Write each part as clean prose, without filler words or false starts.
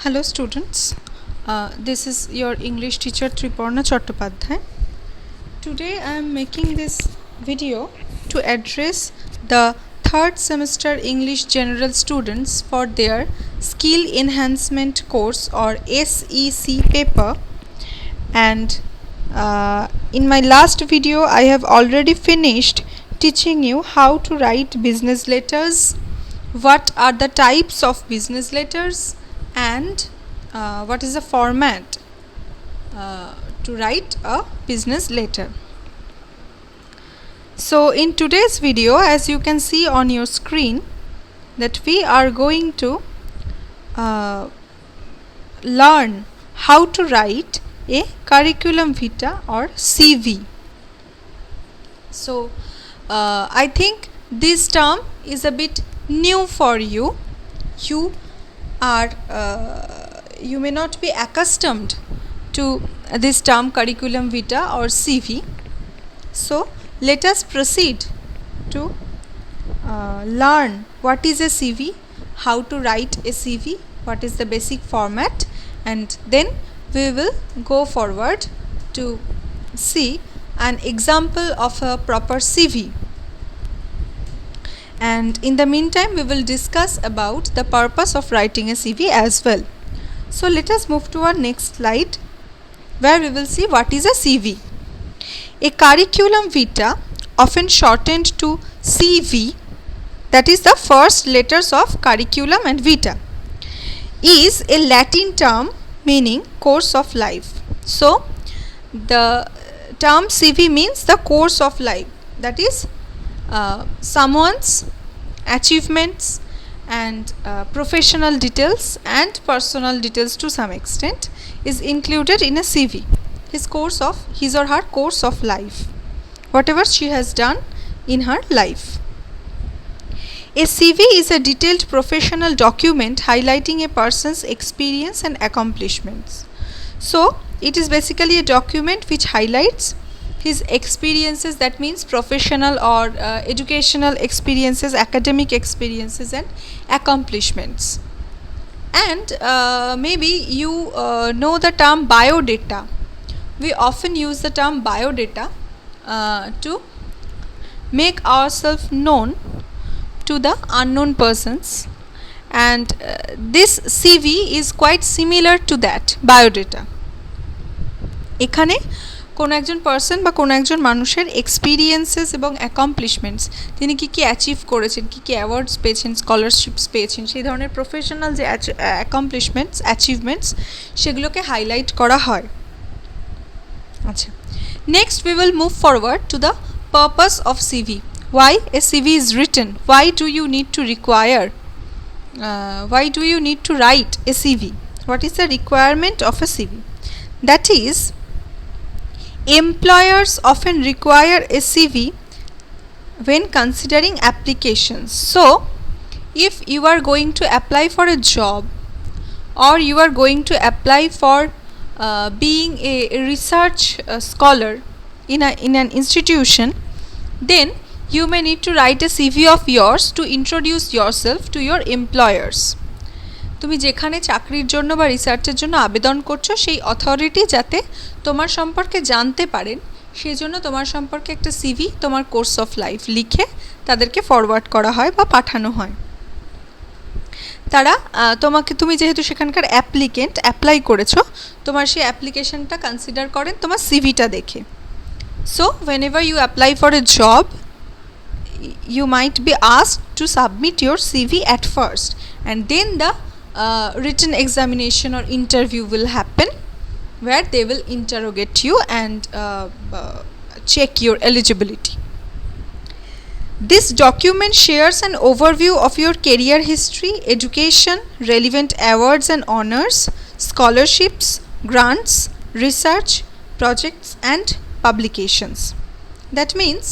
Hello students, this is your English teacher Triporna Chattopadhyay. Today I am making this video to address the third semester English general students for their skill enhancement course or SEC paper, and in my last video I have already finished teaching you how to write business letters, what are the types of business letters, and what is the format to write a business letter. So in today's video, as you can see on your screen, that we are going to learn how to write a curriculum vitae or CV. So I think this term is a bit new for you. You may not be accustomed to this term curriculum vitae or CV. So let us proceed to learn what is a CV, how to write a CV, what is the basic format, and then we will go forward to see an example of a proper CV. And in the meantime we will discuss about the purpose of writing a CV as well. So let us move to our next slide, where we will see what is a CV. A curriculum vitae, often shortened to CV, that is the first letters of curriculum and vitae, is a Latin term meaning course of life. So the term CV means the course of life, that is someone's achievements and professional details and personal details to some extent is included in a CV. His or her course of life, whatever she has done in her life. A CV is a detailed professional document highlighting a person's experience and accomplishments. So it is basically a document which highlights his experiences, that means professional or educational experiences, academic experiences and accomplishments. And maybe you know the term biodata. We often use the term biodata to make ourselves known to the unknown persons, and this CV is quite similar to that biodata. এখানে কোনো একজন person বা কোনো একজন মানুষের experiences এবং accomplishments, তিনি কী কী achieve করেছেন, কী কী অ্যাওয়ার্ডস পেয়েছেন, স্কলারশিপস পেয়েছেন, সেই ধরনের প্রফেশনাল যে অ্যাকমপ্লিশমেন্টস, অ্যাচিভমেন্টস, সেগুলোকে হাইলাইট করা হয়। আচ্ছা, next we will move forward to the purpose of CV. Why a CV is written? Why do you need to write a CV? What is the requirement of a CV? That is, employers often require a CV when considering applications. So if you are going to apply for a job, or you are going to apply for being a research scholar in an institution, then you may need to write a CV of yours to introduce yourself to your employers. তুমি যেখানে চাকরির জন্য বা রিসার্চের জন্য আবেদন করছো, সেই অথরিটি যাতে তোমার সম্পর্কে জানতে পারেন, সেই জন্য তোমার সম্পর্কে একটা সিভি, তোমার কোর্স অফ লাইফ লিখে তাদেরকে ফরওয়ার্ড করা হয় বা পাঠানো হয়। তারা তুমি যেহেতু সেখানকার অ্যাপ্লিকেন্ট, অ্যাপ্লাই করেছো, তোমার সেই অ্যাপ্লিকেশনটা কনসিডার করেন তোমার সিভিটা দেখে। So whenever you apply for a job, you might be asked to submit your CV at first, and then the written examination or interview will happen, where they will interrogate you and check your eligibility. This document shares an overview of your career history, education, relevant awards and honors, scholarships, grants, research projects and publications. That means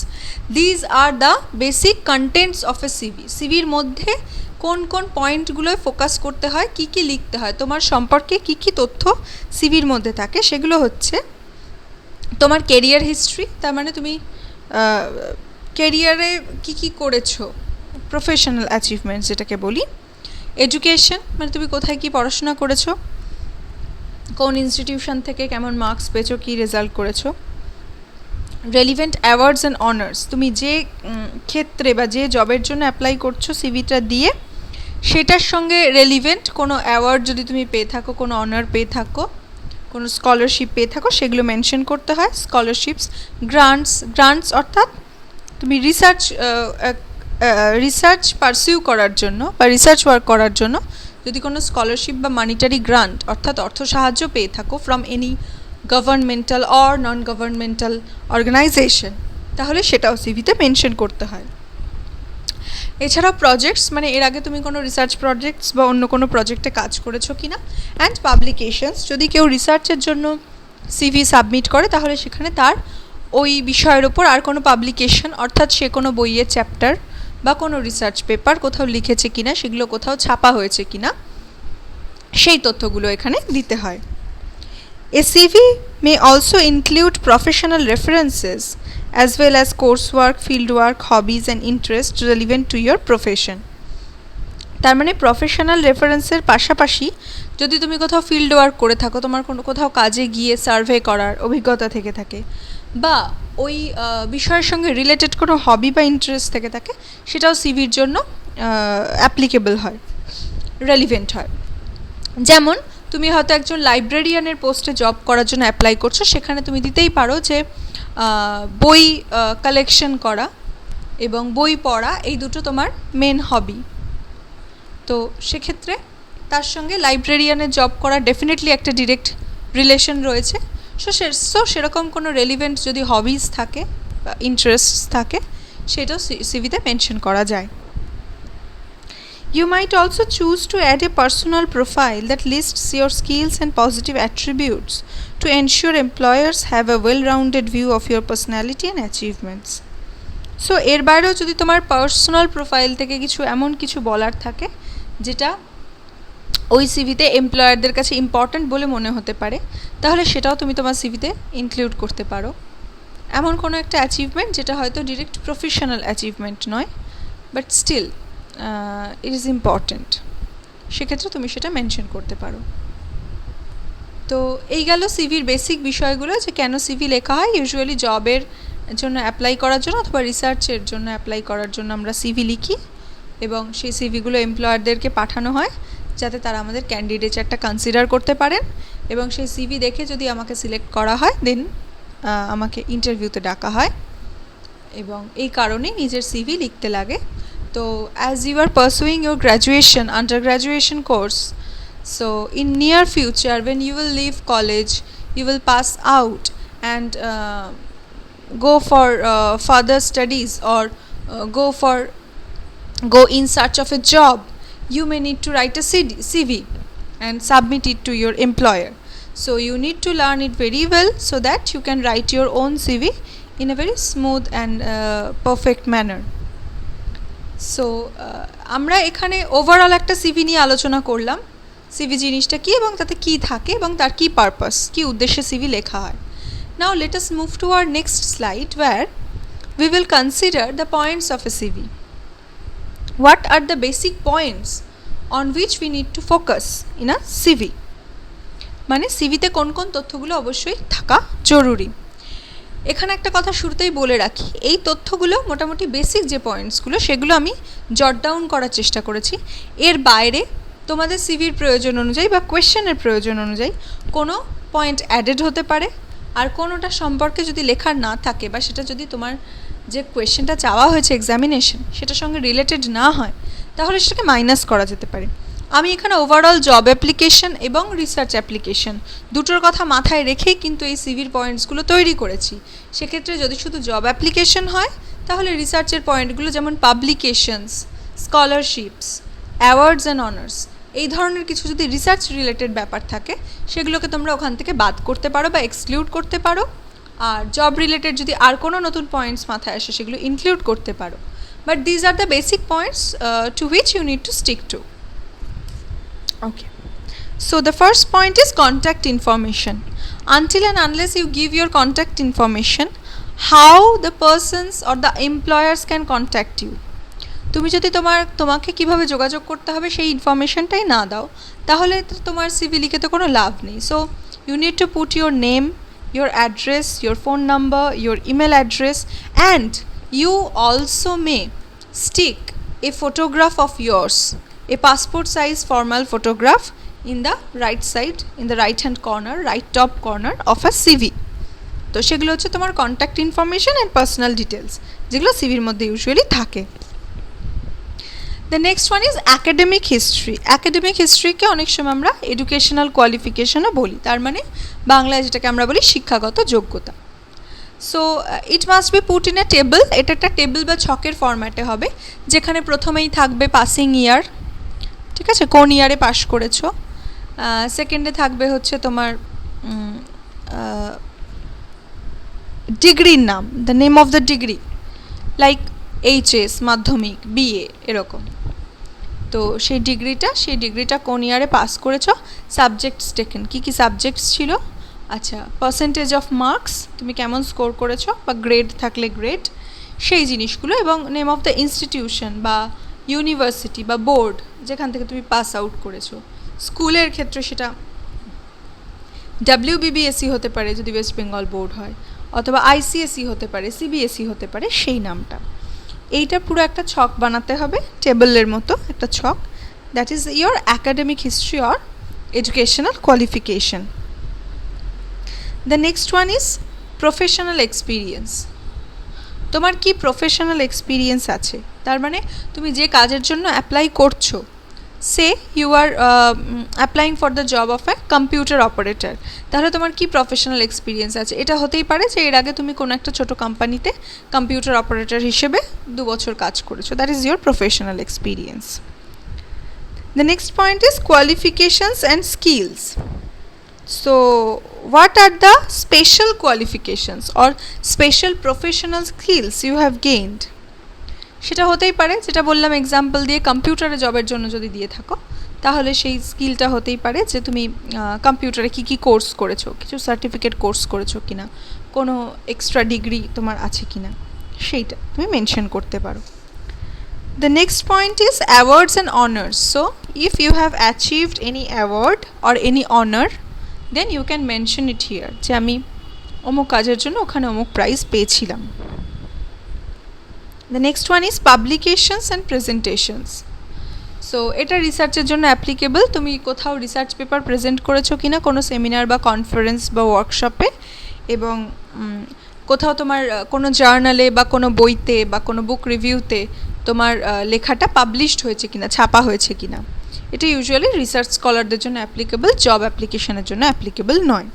these are the basic contents of a CV. সিভির মধ্যে কোন কোন পয়েন্টগুলোয় focus করতে হয়, কী কী লিখতে হয়, তোমার সম্পর্কে কী কী তথ্য সিভির মধ্যে থাকে, সেগুলো হচ্ছে তোমার কেরিয়ার হিস্ট্রি, তার মানে তুমি কেরিয়ারে কী কী করেছো, প্রফেশনাল অ্যাচিভমেন্টস যেটাকে বলি, এডুকেশন মানে তুমি কোথায় কি পড়াশোনা করেছো, কোন ইনস্টিটিউশন থেকে কেমন মার্কস পেয়েছো, কী রেজাল্ট করেছো। রেলিভেন্ট অ্যাওয়ার্ডস অ্যান্ড অনার্স, তুমি যে ক্ষেত্রে বা যে জবের জন্য অ্যাপ্লাই করছো সিভিটা দিয়ে সেটার সঙ্গে রেলিভেন্ট কোনো অ্যাওয়ার্ড যদি তুমি পেয়ে থাকো, কোনো অনার পেয়ে থাকো, কোনো স্কলারশিপ পেয়ে থাকো, সেগুলো মেনশন করতে হয়। স্কলারশিপস, গ্রান্টস অর্থাৎ তুমি রিসার্চ পারসিউ করার জন্য বা রিসার্চ ওয়ার্ক করার জন্য যদি কোনো স্কলারশিপ বা মানিটারি গ্রান্ট অর্থাৎ অর্থ সাহায্য পেয়ে থাকো from any governmental or non governmental organisation, তাহলে সেটাও সিভিতে মেনশন করতে হয়। এছাড়াও প্রজেক্টস মানে এর আগে তুমি কোনো রিসার্চ প্রজেক্টস বা অন্য কোনো প্রজেক্টে কাজ করেছো কি না। অ্যান্ড পাবলিকেশনস, যদি কেউ রিসার্চের জন্য সিভি সাবমিট করে তাহলে সেখানে তার ওই বিষয়ের ওপর আর কোনো পাবলিকেশন অর্থাৎ সে কোনো বইয়ের চ্যাপ্টার বা কোনো রিসার্চ পেপার কোথাও লিখেছে কিনা, সেগুলো কোথাও ছাপা হয়েছে কিনা, সেই তথ্যগুলো এখানে দিতে হয়। A CV may also include professional references as well as coursework, fieldwork, hobbies and interests relevant to your profession. তার মানে প্রফেশনাল রেফারেন্সের পাশাপাশি যদি তুমি কোথাও ফিল্ড ওয়ার্ক করে থাকো, তোমার কোনো কোথাও কাজে গিয়ে সার্ভে করার অভিজ্ঞতা থেকে থাকে, বা ওই বিষয়ের সঙ্গে রিলেটেড কোনো হবি বা ইন্টারেস্ট থেকে থাকে, সেটাও সিভির জন্য অ্যাপ্লিকেবল হয়, রেলিভেন্ট হয়। যেমন তুমি হয়তো একজন লাইব্রেরিয়ানের পোস্টে জব করার জন্য অ্যাপ্লাই করছো, সেখানে তুমি দিতেই পারো যে বই কালেকশন করা এবং বই পড়া এই দুটো তোমার মেন হবি। তো সেক্ষেত্রে তার সঙ্গে লাইব্রেরিয়ানের জব করা ডেফিনেটলি একটা ডিরেক্ট রিলেশন রয়েছে। সো সেরকম কোনো রেলিভেন্ট যদি হবিজ থাকে বা ইন্টারেস্ট থাকে সেটাও সিভিতে মেনশন করা যায়। You might also choose to add a personal profile that lists your skills and positive attributes to ensure employers have a well-rounded view of your personality and achievements. So এর বাইরেও যদি তোমার personal profile থেকে কিছু এমন কিছু বলার থাকে যেটা ওই সিভিতে এমপ্লয়ারদের কাছে ইম্পর্ট্যান্ট বলে মনে হতে পারে, তাহলে সেটাও তুমি তোমার সিভিতে ইনক্লুড করতে পারো। এমন কোনো একটা অ্যাচিভমেন্ট যেটা হয়তো ডিরেক্ট প্রফেশনাল অ্যাচিভমেন্ট নয়, but still it is important, সেক্ষেত্রে তুমি সেটা মেনশন করতে পারো। তো এই গেল সিভির বেসিক বিষয়গুলো, যে কেন সিভি লেখা হয়। ইউজুয়ালি জবের জন্য অ্যাপ্লাই করার জন্য অথবা রিসার্চের জন্য অ্যাপ্লাই করার জন্য আমরা সিভি লিখি এবং সেই সিভিগুলো এমপ্লয়ারদেরকে পাঠানো হয় যাতে তারা আমাদের ক্যান্ডিডেচারটা কনসিডার করতে পারেন, এবং সেই সিভি দেখে যদি আমাকে সিলেক্ট করা হয় দেন আমাকে ইন্টারভিউতে ডাকা হয়, এবং এই কারণেই নিজের সিভি লিখতে লাগে। So as you are pursuing your undergraduation course, so in near future when you will leave college, you will pass out and go for further studies or go in search of a job, you may need to write a CV and submit it to your employer. So you need to learn it very well so that you can write your own CV in a very smooth and perfect manner. So আমরা এখানে overall একটা CV নিয়ে আলোচনা করলাম, CV জিনিসটা কী এবং তাতে কী থাকে এবং তার কী পারপাস, কী উদ্দেশ্যে সিভি লেখা হয়। Now let us move to our next slide where we will consider the points of a CV. What are the basic points on which we need to focus in a CV, মানে সিভিতে কোন কোন তথ্যগুলো অবশ্যই থাকা জরুরি। এখানে একটা কথা শুরুতেই বলে রাখি, এই তথ্যগুলো মোটামুটি বেসিক যে পয়েন্টসগুলো সেগুলো আমি জট ডাউন করার চেষ্টা করেছি। এর বাইরে তোমাদের সিভির প্রয়োজন অনুযায়ী বা কোয়েশ্চেনের প্রয়োজন অনুযায়ী কোনো পয়েন্ট অ্যাডেড হতে পারে, আর কোনোটা সম্পর্কে যদি লেখার না থাকে বা সেটা যদি তোমার যে কোয়েশ্চেনটা চাওয়া হয়েছে এক্সামিনেশন সেটার সঙ্গে রিলেটেড না হয় তাহলে সেটাকে মাইনাস করা যেতে পারে। আমি এখানে ওভারঅল জব অ্যাপ্লিকেশন এবং রিসার্চ অ্যাপ্লিকেশন দুটোর কথা মাথায় রেখেই কিন্তু এই সিভির পয়েন্টসগুলো তৈরি করেছি। সেক্ষেত্রে যদি শুধু জব অ্যাপ্লিকেশন হয় তাহলে রিসার্চের পয়েন্টগুলো যেমন publications, scholarships, awards and honours, এই ধরনের কিছু যদি রিসার্চ রিলেটেড ব্যাপার থাকে সেগুলোকে তোমরা ওখান থেকে বাদ করতে পারো বা এক্সক্লুড করতে পারো, আর জব রিলেটেড যদি আর কোনো নতুন পয়েন্টস মাথায় আসে সেগুলো ইনক্লুড করতে পারো। But these are the basic points to which you need to stick to. Okay, so the first point is contact information. Until and unless you give your contact information, how the persons or the employers can contact you. তুমি যদি তোমাকে কিভাবে যোগাযোগ করতে হবে সেই ইনফরমেশনটাই না দাও, তাহলে তোমার সিভি লিখে তো কোনো লাভ নেই। So you need to put your name, your address, your phone number, your email address, and you also may stick a photograph of yours, a passport size formal photograph in the right side, in the right hand corner, right top corner of a CV. তো সেগুলো হচ্ছে তোমার contact information and personal details, যেগুলো সিভির মধ্যে usually থাকে। The next one is academic history. Academic হিস্ট্রিকে অনেক সময় আমরা এডুকেশনাল কোয়ালিফিকেশনও বলি, তার মানে বাংলায় যেটাকে আমরা বলি শিক্ষাগত যোগ্যতা। So it must be put in a table. এটা একটা টেবল বা ছকের ফরম্যাটে হবে, যেখানে প্রথমেই থাকবে পাসিং ইয়ার, ঠিক আছে, কোন ইয়ারে পাস করেছো। সেকেন্ডে থাকবে হচ্ছে তোমার ডিগ্রির নাম, the name of the degree, like HS, মাধ্যমিক, বিএ, এরকম। তো সেই ডিগ্রিটা কোন ইয়ারে পাস করেছো, সাবজেক্টস টেকেন, কী কী সাবজেক্টস ছিল, আচ্ছা, পার্সেন্টেজ অফ মার্কস, তুমি কেমন স্কোর করেছো, বা গ্রেড থাকলে গ্রেড, সেই জিনিসগুলো, এবং নেম অফ দ্য ইনস্টিটিউশন বা ইউনিভার্সিটি বা বোর্ড যেখান থেকে তুমি পাস আউট করেছো। স্কুলের ক্ষেত্রে সেটা WBBSE হতে পারে যদি ওয়েস্ট বেঙ্গল বোর্ড হয়, অথবা ICSE হতে পারে, CBSE হতে পারে, সেই নামটা। এইটা পুরো একটা ছক বানাতে হবে, টেবলের মতো একটা ছক। That is your academic history or educational qualification. The next one is professional experience. তোমার কি প্রফেশনাল এক্সপিরিয়েন্স আছে, তার মানে তুমি যে কাজের জন্য অ্যাপ্লাই করছো, say you are applying for the job of a computer operator, তাহলে তোমার কি প্রফেশনাল এক্সপিরিয়েন্স আছে। এটা হতেই পারে যে এর আগে তুমি কোনো একটা ছোটো কোম্পানিতে কম্পিউটার অপারেটর হিসেবে 2 বছর কাজ করেছো, that is your professional experience. The next point is qualifications and skills. So what are the special qualifications or special professional skills you have gained? সেটা হতেই পারে, যেটা বললাম এক্সাম্পল দিয়ে, কম্পিউটারে জবের জন্য যদি দিয়ে থাকো, তাহলে সেই স্কিলটা হতেই পারে যে তুমি কম্পিউটারে কী কী কোর্স করেছো, কিছু সার্টিফিকেট কোর্স করেছো কিনা, কোনো এক্সট্রা ডিগ্রি তোমার আছে কিনা, সেইটা তুমি মেনশন করতে পারো। The next point is awards and honors. So if you have achieved any award or any honor, then you can mention it here, যে আমি অমুক কাজের জন্য ওখানে অমুক প্রাইজ পেয়েছিলাম। The next one is publications and presentations. So এটা রিসার্চের জন্য অ্যাপ্লিকেবল। তুমি কোথাও রিসার্চ পেপার প্রেজেন্ট করেছো কিনা কোনো সেমিনার বা কনফারেন্স বা ওয়ার্কশপে, এবং কোথাও তোমার কোনো জার্নালে বা কোনো বইতে বা কোনো বুক রিভিউতে তোমার লেখাটা পাবলিশড হয়েছে কিনা, ছাপা হয়েছে কিনা। এটা ইউজুয়ালি রিসার্চ স্কলারদের জন্য অ্যাপ্লিকেবল, জব অ্যাপ্লিকেশনের জন্য অ্যাপ্লিকেবল নয়।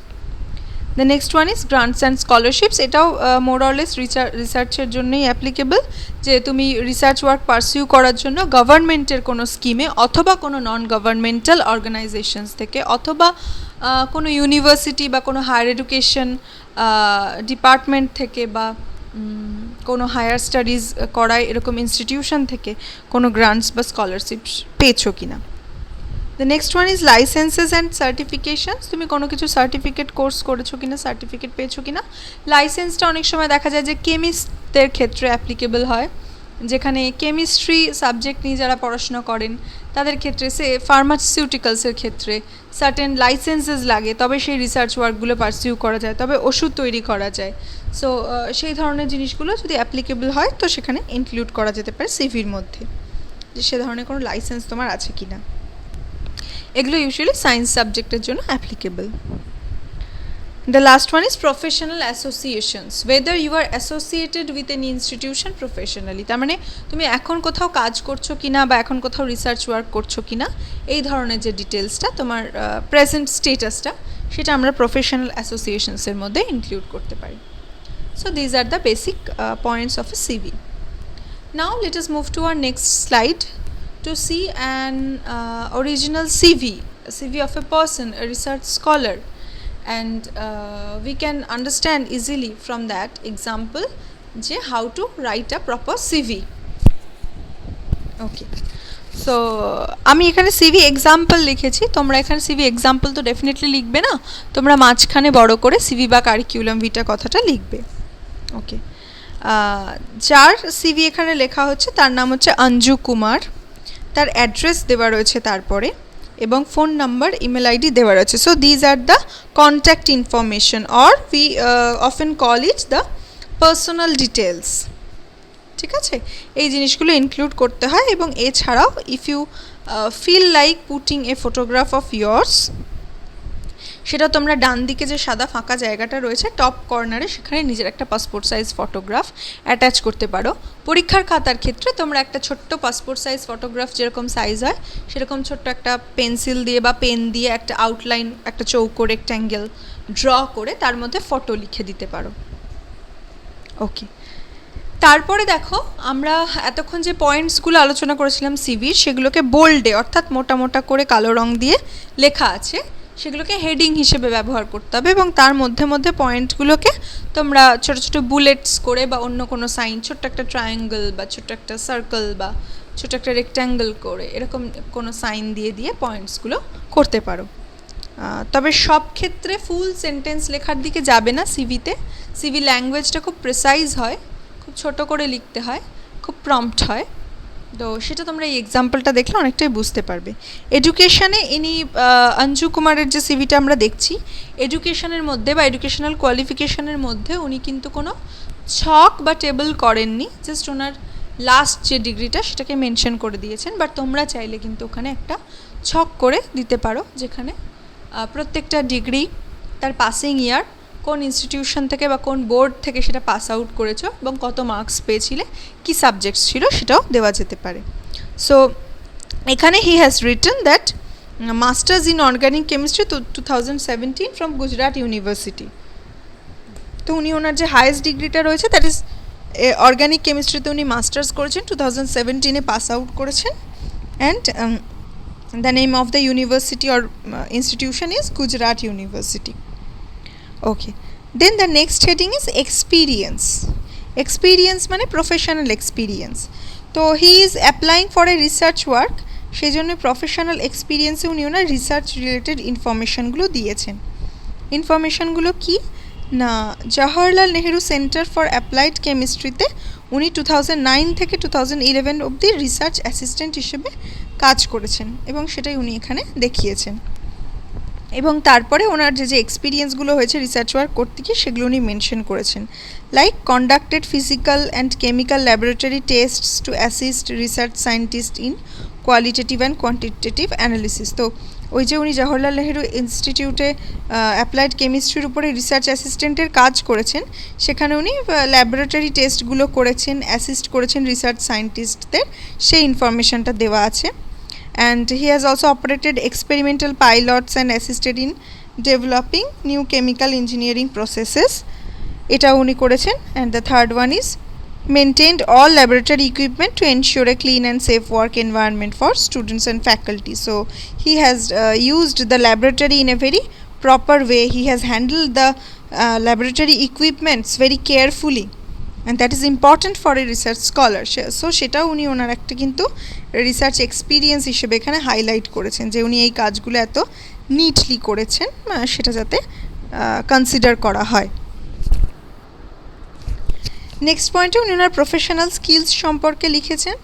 The next one is grants and scholarships. এটাও মোরলেস রিসার্চের জন্যই অ্যাপ্লিকেবল, যে তুমি রিসার্চ ওয়ার্ক পারসিউ করার জন্য গভর্নমেন্টের কোনো স্কিমে, অথবা কোনো নন গভর্নমেন্টাল অর্গানাইজেশনস থেকে, অথবা কোনো ইউনিভার্সিটি বা কোনো হায়ার এডুকেশন ডিপার্টমেন্ট থেকে, বা কোনো হায়ার স্টাডিজ করায় এরকম ইনস্টিটিউশন থেকে কোনো গ্রান্টস বা স্কলারশিপ পেয়েছো কিনা। The next one is licences and certifications. তুমি কোনো কিছু সার্টিফিকেট কোর্স করেছো কিনা, সার্টিফিকেট পেয়েছো কিনা। লাইসেন্সটা অনেক সময় দেখা যায় যে কেমিস্টদের ক্ষেত্রে অ্যাপ্লিকেবল হয়, যেখানে কেমিস্ট্রি সাবজেক্ট নিয়ে যারা পড়াশোনা করেন তাদের ক্ষেত্রে, সে ফার্মাসিউটিক্যালসের ক্ষেত্রে সার্টেন লাইসেন্সেস লাগে, তবে সেই রিসার্চ ওয়ার্কগুলো পারসিউ করা যায়, তবে ওষুধ তৈরি করা যায়। সো সেই ধরনের জিনিসগুলো যদি অ্যাপ্লিকেবল হয় তো সেখানে ইনক্লুড করা যেতে পারে সিভির মধ্যে, যে সে ধরনের কোনো লাইসেন্স তোমার আছে কিনা। এগুলো ইউজুয়ালি সায়েন্স সাবজেক্টের জন্য applicable. The last one is professional associations, whether you are associated with any institution professionally, তার মানে তুমি এখন কোথাও কাজ করছো কিনা বা এখন কোথাও রিসার্চ ওয়ার্ক করছো কিনা, এই ধরনের যে ডিটেলসটা তোমার প্রেজেন্ট স্টেটাসটা, সেটা আমরা প্রফেশনাল অ্যাসোসিয়েশনসের মধ্যে ইনক্লুড করতে পারি। So these are the basic points of a CV. Now let us move to our next slide to see an original CV, a CV of a person, a research scholar, and we can understand easily from that example je how to write a proper CV. Okay, so আমি এখানে CV example লিখেছি, তোমরা এখানে CV example তো definitely লিখবে না, তোমরা মাঝখানে বড় করে CV বা কারিকুলাম ভিটা কথাটা লিখবে। ওকে, যার সিভি এখানে লেখা হচ্ছে তার নাম হচ্ছে অঞ্জু কুমার, তার অ্যাড্রেস দেওয়া রয়েছে তারপরে, এবং ফোন নাম্বার, ইমেল আইডি দেওয়া রয়েছে। So these are the contact information, or we often call it the personal details. ঠিক আছে, এই জিনিসগুলো ইনক্লুড করতে হয়। এবং এছাড়াও if you feel like putting a photograph of yours, সেটা তোমরা ডান দিকে যে সাদা ফাঁকা জায়গাটা রয়েছে টপ কর্নারে, সেখানে নিজের একটা পাসপোর্ট সাইজ ফটোগ্রাফ অ্যাটাচ করতে পারো। পরীক্ষার খাতার ক্ষেত্রে তোমরা একটা ছোট্ট পাসপোর্ট সাইজ ফটোগ্রাফ যেরকম সাইজ হয় সেরকম ছোট্ট একটা পেন্সিল দিয়ে বা পেন দিয়ে একটা আউটলাইন, একটা চৌকো রেক্ট্যাঙ্গেল ড্র করে তার মধ্যে ফটো লিখে দিতে পারো। ওকে, তারপরে দেখো আমরা এতক্ষণ যে পয়েন্টসগুলো আলোচনা করেছিলাম সিভির, সেগুলোকে বোল্ডে অর্থাৎ মোটা মোটা করে কালো রং দিয়ে লেখা আছে, সেগুলোকে হেডিং হিসেবে ব্যবহার করতে হবে। এবং তার মধ্যে মধ্যে পয়েন্টগুলোকে তোমরা ছোটো ছোটো বুলেটস করে বা অন্য কোনো সাইন, ছোট্ট একটা ট্রায়াঙ্গেল বা ছোট্ট একটা সার্কেল বা ছোট্ট একটা রেক্ট্যাঙ্গেল করে এরকম কোনো সাইন দিয়ে দিয়ে পয়েন্টসগুলো করতে পারো। তবে সব ক্ষেত্রে ফুল সেন্টেন্স লেখার দিকে যাবে না সিভিতে। সিভি ল্যাঙ্গুয়েজটা খুব প্রেসাইজ হয়, খুব ছোট করে লিখতে হয়, খুব প্রম্পট হয়। তো সেটা তোমরা এই এক্সাম্পলটা দেখলে অনেকটাই বুঝতে পারবে। এডুকেশানে ইনি অঞ্জু কুমারের যে সিভিটা আমরা দেখছি, এডুকেশনের মধ্যে বা এডুকেশনাল কোয়ালিফিকেশনের মধ্যে উনি কিন্তু কোনো ছক বা টেবিল করেননি, জাস্ট ওনার লাস্ট যে ডিগ্রিটা সেটাকে মেনশন করে দিয়েছেন। বাট তোমরা চাইলে কিন্তু ওখানে একটা ছক করে দিতে পারো, যেখানে প্রত্যেকটা ডিগ্রি, তার পাসিং ইয়ার, কোন ইনস্টিটিউশন থেকে বা কোন বোর্ড থেকে সেটা পাস আউট করেছো এবং কত মার্কস পেয়েছিলে, কী সাবজেক্টস ছিল সেটাও দেওয়া যেতে পারে। সো এখানে he has written that masters in organic chemistry 2017 from Gujarat university. তো উনি ওনার যে হায়েস্ট ডিগ্রিটা রয়েছে দ্যাট ইজ অর্গানিক কেমিস্ট্রিতে উনি মাস্টার্স করেছেন, 2017-এ পাস আউট করেছেন। And the name of the university or institution is Gujarat university. Okay, then the next heading is experience. Experience মানে professional experience. তো he is applying for a research work, সেই জন্য professional এক্সপিরিয়েন্সে উনি ওনার research related ইনফরমেশানগুলো দিয়েছেন। ইনফরমেশানগুলো কি না, Jawaharlal Nehru centre for applied কেমিস্ট্রিতে উনি 2009 থেকে 2011 অবধি রিসার্চ অ্যাসিস্ট্যান্ট হিসেবে কাজ করেছেন এবং সেটাই উনি এখানে দেখিয়েছেন। এবং তারপরে ওনার যে এক্সপিরিয়েন্সগুলো হয়েছে রিসার্চ ওয়ার্ক করতে গিয়ে সেগুলো উনি মেনশন করেছেন, like conducted physical and chemical laboratory tastes two assist research scientist in qualitative and quantitative analysis. তো ওই যে উনি জওহরলাল নেহেরু ইনস্টিটিউটে অ্যাপ্লাইড কেমিস্ট্রির উপরে রিসার্চ অ্যাসিস্ট্যান্টের কাজ করেছেন, সেখানে উনি ল্যাবরেটরি টেস্টগুলো করেছেন, অ্যাসিস্ট করেছেন রিসার্চ সায়েন্টিস্টদের, সেই ইনফরমেশনটা দেওয়া আছে। And he has also operated experimental pilots and assisted in developing new chemical engineering processes, এটা উনি করেছেন। and the third one is maintained all laboratory equipment to ensure a clean and safe work environment for students and faculty. So he has used the laboratory in a very proper way. He has handled the laboratory equipments very carefully, and that is important for a research scholar. So সেটাও উনি ওনার একটা কিন্তু research experience হিসেবে এখানে highlight করেছেন, যে উনি এই কাজগুলো এত নিটলি করেছেন, সেটা যাতে কনসিডার করা হয়। নেক্সট পয়েন্টে উনি ওনার প্রফেশনাল স্কিলস সম্পর্কে লিখেছেন।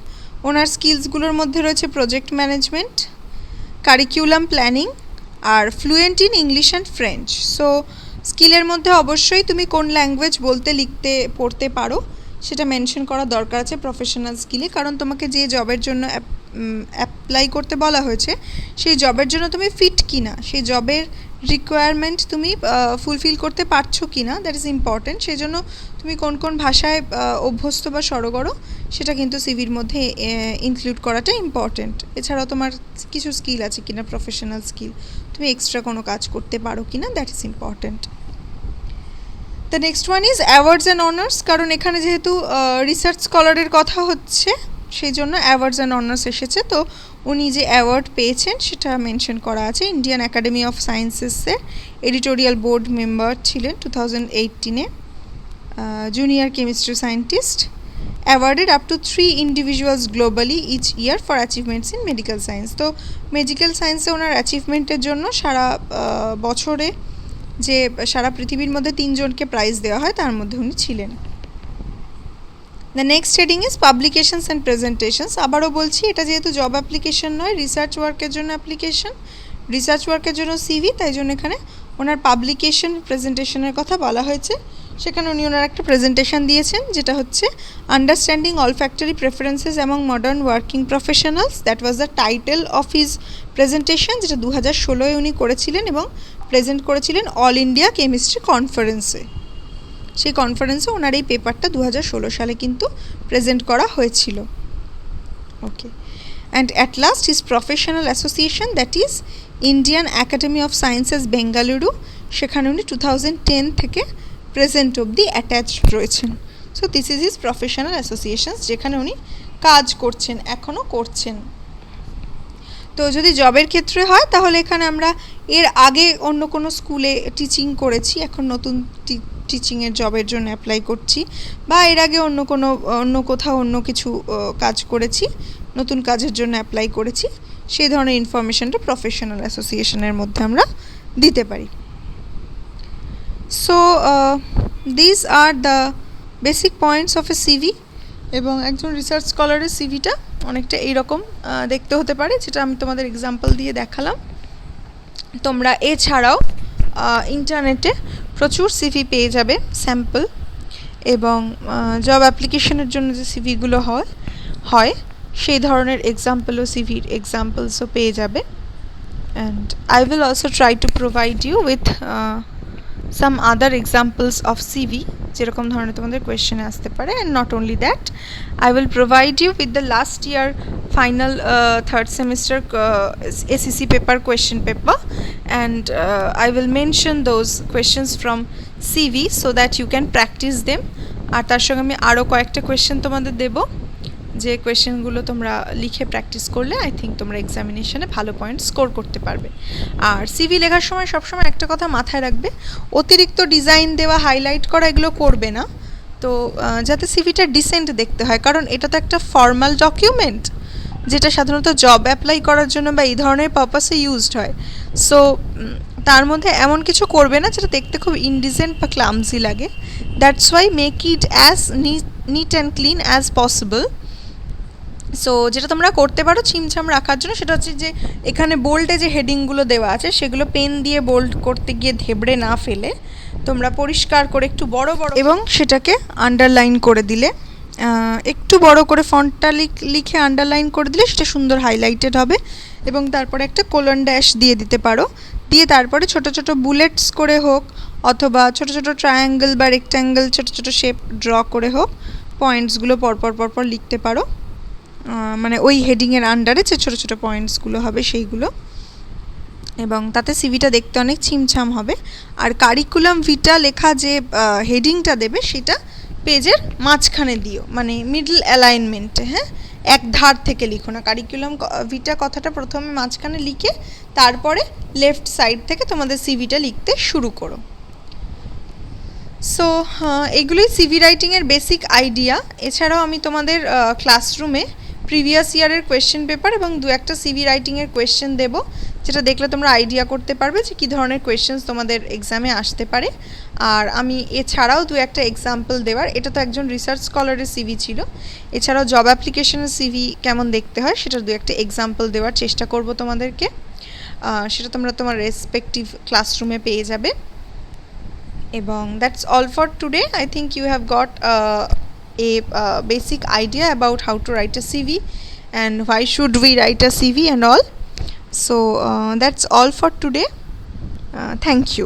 ওনার স্কিলসগুলোর মধ্যে রয়েছে প্রজেক্ট ম্যানেজমেন্ট, কারিকুলাম প্ল্যানিং, আর fluent in English and French. So স্কিলের মধ্যে অবশ্যই তুমি কোন ল্যাঙ্গুয়েজ বলতে, লিখতে, পড়তে পারো সেটা মেনশন করা দরকার আছে প্রফেশনাল স্কিলে, কারণ তোমাকে যে জবের জন্য অ্যাপ্লাই করতে বলা হয়েছে সেই জবের জন্য তুমি ফিট কিনা, সেই জবের রিকোয়ারমেন্ট তুমি ফুলফিল করতে পারছো কিনা, দ্যাট ইজ ইম্পর্ট্যান্ট। সেই জন্য তুমি কোন কোন ভাষায় অভ্যস্ত বা সড়গড় সেটা কিন্তু সিভির মধ্যে ইনক্লুড করাটা ইম্পর্ট্যান্ট। এছাড়াও তোমার কিছু স্কিল আছে কিনা, প্রফেশনাল স্কিল, তুমি এক্সট্রা কোনো কাজ করতে পারো কিনা, that is important. The next one is awards and honours, কারণ এখানে যেহেতু রিসার্চ স্কলারের কথা হচ্ছে সেই জন্য অ্যাওয়ার্ডস অ্যান্ড অনার্স এসেছে। তো উনি যে অ্যাওয়ার্ড পেয়েছেন সেটা মেনশন করা আছে। ইন্ডিয়ান একাডেমি অফ সায়েন্সেসের এডিটোরিয়াল বোর্ড মেম্বার ছিলেন 2018-এ, junior chemistry scientist, awarded up to 3 individuals globally each year for achievements in medical science. তো মেডিকেল সায়েন্সে ওনার অ্যাচিভমেন্টের জন্য সারা বছরে যে সারা পৃথিবীর মধ্যে 3 জনকে প্রাইজ দেওয়া হয় তার মধ্যে উনি ছিলেন। The next heading is publications and presentations. আবারও বলছি, এটা যেহেতু জব অ্যাপ্লিকেশন নয়, রিসার্চ ওয়ার্কের জন্য অ্যাপ্লিকেশন, রিসার্চ ওয়ার্কের জন্য সিভি, তাই জন্য এখানে ওনার পাবলিকেশন প্রেজেন্টেশনের কথা বলা হয়েছে। সেখানে উনি ওনার একটা প্রেজেন্টেশন দিয়েছেন, যেটা হচ্ছে understanding olfactory preferences among modern working professionals. That was the title of his presentation, যেটা 2016-এ উনি করেছিলেন এবং প্রেজেন্ট করেছিলেন অল ইন্ডিয়া কেমিস্ট্রি কনফারেন্সে। সেই কনফারেন্সে ওনার এই পেপারটা 2016 সালে কিন্তু প্রেজেন্ট করা হয়েছিল। Okay, and at last his professional association, that is Indian academy of sciences Bengaluru, সেখানে উনি 2010 থেকে প্রেজেন্ট অবধি অ্যাটাচড রয়েছেন। So this is his professional associations, যেখানে উনি কাজ করছেন, এখনও করছেন। তো যদি জবের ক্ষেত্রে হয় তাহলে এখানে আমরা এর আগে অন্য কোনো স্কুলে টিচিং করেছি, এখন নতুন টিচিংয়ের জবের জন্য অ্যাপ্লাই করছি, বা এর আগে অন্য কোথাও অন্য কিছু কাজ করেছি, নতুন কাজের জন্য অ্যাপ্লাই করেছি, সেই ধরনের ইনফরমেশনটা প্রফেশনাল অ্যাসোসিয়েশনের মধ্যে আমরা দিতে পারি। So this R the basic points of a CV. এবং একজন রিসার্চ স্কলারের সিভিটা অনেকটা এইরকম দেখতে হতে পারে, যেটা আমি তোমাদের এক্সাম্পল দিয়ে দেখালাম। তোমরা এছাড়াও ইন্টারনেটে প্রচুর সিভি পেয়ে যাবে স্যাম্পল, এবং জব অ্যাপ্লিকেশনের জন্য যে সিভিগুলো হয় সেই ধরনের এক্সাম্পলও, সিভির এক্সাম্পলসও পেয়ে যাবে। And I will also try to provide you with some other examples of CV, যেরকম ধরনের তোমাদের কোয়েশ্চেনে আসতে পারে। And not only that, I will provide you with the last year final third semester ACC paper question paper, and I will mention those questions from CV so that you can practice them. আর তার সঙ্গে আমি আরও কয়েকটা question তোমাদের দেব, যে কোয়েশ্চেনগুলো তোমরা লিখে practice করলে আই থিঙ্ক তোমরা এক্সামিনেশনে ভালো পয়েন্ট স্কোর করতে পারবে। আর সিভি লেখার সময় সবসময় একটা কথা মাথায় রাখবে, অতিরিক্ত ডিজাইন দেওয়া, হাইলাইট করা এগুলো করবে না। তো যাতে সিভিটা ডিসেন্ট দেখতে হয়, কারণ এটা তো একটা ফর্মাল ডকুমেন্ট, যেটা সাধারণত জব অ্যাপ্লাই করার জন্য বা এই ধরনের পারপাসে ইউজড হয়। সো তার মধ্যে এমন কিছু করবে না যেটা দেখতে খুব ইনডিসেন্ট বা ক্লামজি লাগে। That's why make it as neat and clean as possible. So যেটা তোমরা করতে পারো ছিমছাম রাখার জন্য, সেটা হচ্ছে যে এখানে বোল্ডে যে হেডিংগুলো দেওয়া আছে সেগুলো পেন দিয়ে বোল্ড করতে গিয়ে ধেবড়ে না ফেলে তোমরা পরিষ্কার করে একটু বড় বড়, এবং সেটাকে আন্ডারলাইন করে দিলে, একটু বড় করে ফন্টটা লিখে আন্ডারলাইন করে দিলে সেটা সুন্দর হাইলাইটেড হবে। এবং তারপরে একটা কোলন ড্যাশ দিয়ে দিতে পারো, দিয়ে তারপরে ছোট ছোট বুলেটস করে হোক, অথবা ছোট ছোট ট্রায়াঙ্গেল বা রেক্ট্যাঙ্গেল ছোট ছোট শেপ ড্র করে হোক, পয়েন্টসগুলো পরপর লিখতে পারো। মানে ওই হেডিংয়ের আন্ডারে যে ছোটো ছোটো পয়েন্টসগুলো হবে সেইগুলো, এবং তাতে সিভিটা দেখতে অনেক ছিমছাম হবে। আর কারিকুলাম ভিটা লেখা যে হেডিংটা দেবে সেটা পেজের মাঝখানে দিও, মানে মিডল অ্যালাইনমেন্টে, হ্যাঁ, এক ধার থেকে লিখো না। কারিকুলাম ভিটা কথাটা প্রথমে মাঝখানে লিখে তারপরে লেফট সাইড থেকে তোমাদের সিভিটা লিখতে শুরু করো। সো এগুলোই সিভি রাইটিংয়ের বেসিক আইডিয়া। এছাড়াও আমি তোমাদের ক্লাসরুমে প্রিভিয়াস ইয়ারের কোয়েশ্চেন পেপার এবং দু একটা সিভি রাইটিংয়ের কোয়েশ্চেন দেবো, যেটা দেখলে তোমরা আইডিয়া করতে পারবে যে কী ধরনের কোয়েশ্চেন্স তোমাদের এক্সামে আসতে পারে। আর আমি এছাড়াও দু একটা এক্সাম্পল দেওয়ার, এটা তো একজন রিসার্চ স্কলারের সিভি ছিল, এছাড়াও জব অ্যাপ্লিকেশনের সিভি কেমন দেখতে হয় সেটার দু একটা এক্সাম্পল দেওয়ার চেষ্টা করব তোমাদেরকে। সেটা তোমরা তোমার রেসপেক্টিভ ক্লাসরুমে পেয়ে যাবে। এবং that's all for today. I think you have got a basic idea about how to write a CV and why should we write a CV and all. So that's all for today. Thank you.